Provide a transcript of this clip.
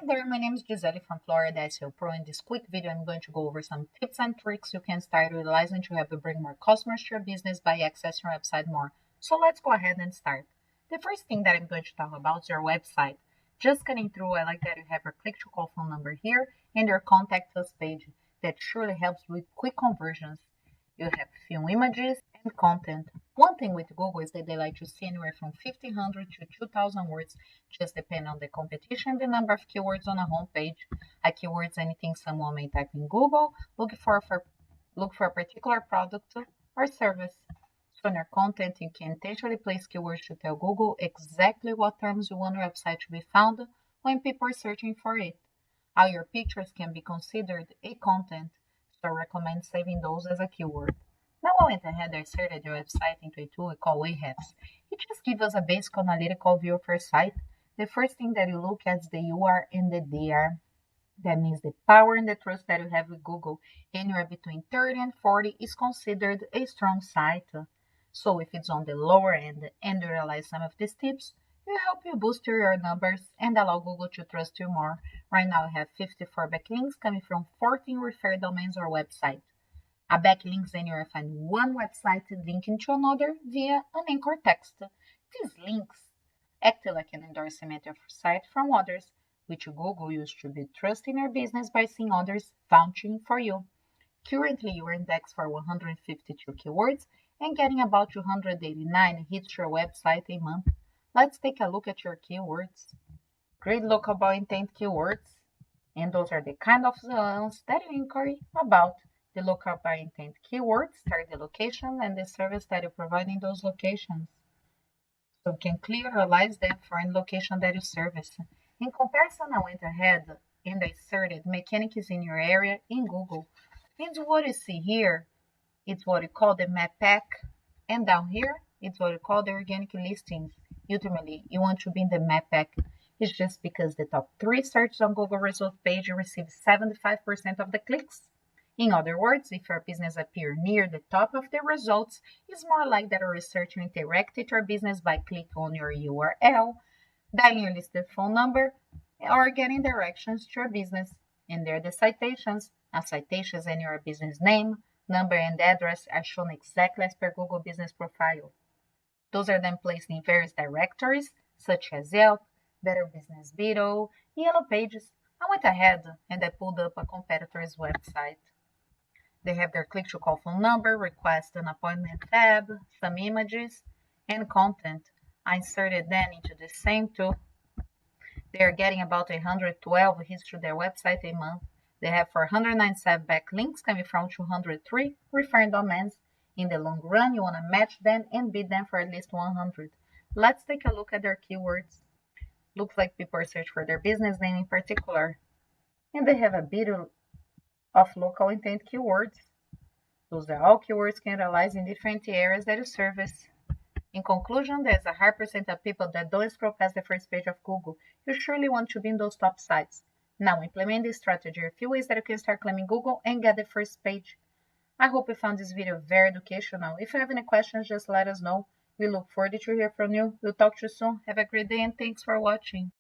there, my name is Gisele from Florida SEO Pro. In this quick video, I'm going to go over some tips and tricks you can start utilizing to help you bring more customers to your business by accessing your website more. So let's go ahead and start. The first thing that I'm going to talk about is your website. Just getting through, I like that you have your click-to-call phone number here and your contact us page. That surely helps with quick conversions. You have few images and content. One thing with Google is that they like to see anywhere from 1,500 to 2,000 words, just depending on the competition, the number of keywords on a homepage. A keyword is anything someone may type in Google, look for a particular product or service. So in your content, you can intentionally place keywords to tell Google exactly what terms you want your website to be found when people are searching for it. All your pictures can be considered a content, so I recommend saving those as a keyword. Now I went ahead and inserted your website into a tool we call Ahrefs. It just gives us a basic analytical view of your site. The first thing that you look at is the UR and the DR. That means the power and the trust that you have with Google. Anywhere between 30 and 40 is considered a strong site. So if it's on the lower end and you realize some of these tips, it will help you boost your numbers and allow Google to trust you more. Right now I have 54 backlinks coming from 14 referred domains or websites. A backlink is anywhere you find one website linking to another via an anchor text. These links act like an endorsement of your site from others, which Google uses to build trust in your business by seeing others vouching for you. Currently, you are indexed for 152 keywords and getting about 289 hits to your website a month. Let's take a look at your keywords. Great lookable intent keywords, and those are the kind of ones that you inquiry about. The local by intent keywords are the location and the service that you provide in those locations. So you can clearly realize them for any location that you service. In comparison, I went ahead and I inserted mechanics in your area in Google. And what you see here, it's what you call the map pack. And down here, it's what you call the organic listings. Ultimately, you want to be in the map pack. It's just because the top 3 searches on Google result page receive 75% of the clicks. In other words, if your business appears near the top of the results, it's more likely that a researcher interacted to your business by clicking on your URL, dialing your listed phone number, or getting directions to your business. And there are the citations. Now, citations in your business name, number, and address are shown exactly as per Google Business Profile. Those are then placed in various directories, such as Yelp, Better Business Beetle, Yellow Pages. I went ahead and I pulled up a competitor's website. They have their click-to-call phone number, request an appointment tab, some images, and content. I inserted them into the same tool. They are getting about 112 hits to their website a month. They have 497 backlinks coming from 203 referring domains. In the long run, you want to match them and beat them for at least 100. Let's take a look at their keywords. Looks like people are searching for their business name in particular. And they have a bit of local intent keywords. Those are all keywords can realize in different areas that you service. In conclusion, there's a high percent of people that don't scroll past the first page of Google. You surely want to be in those top sites. Now implement this strategy. A few ways that you can start claiming Google and get the first page. I hope you found this video very educational. If you have any questions, just let us know. We look forward to hear from you. We'll talk to you soon. Have a great day and thanks for watching.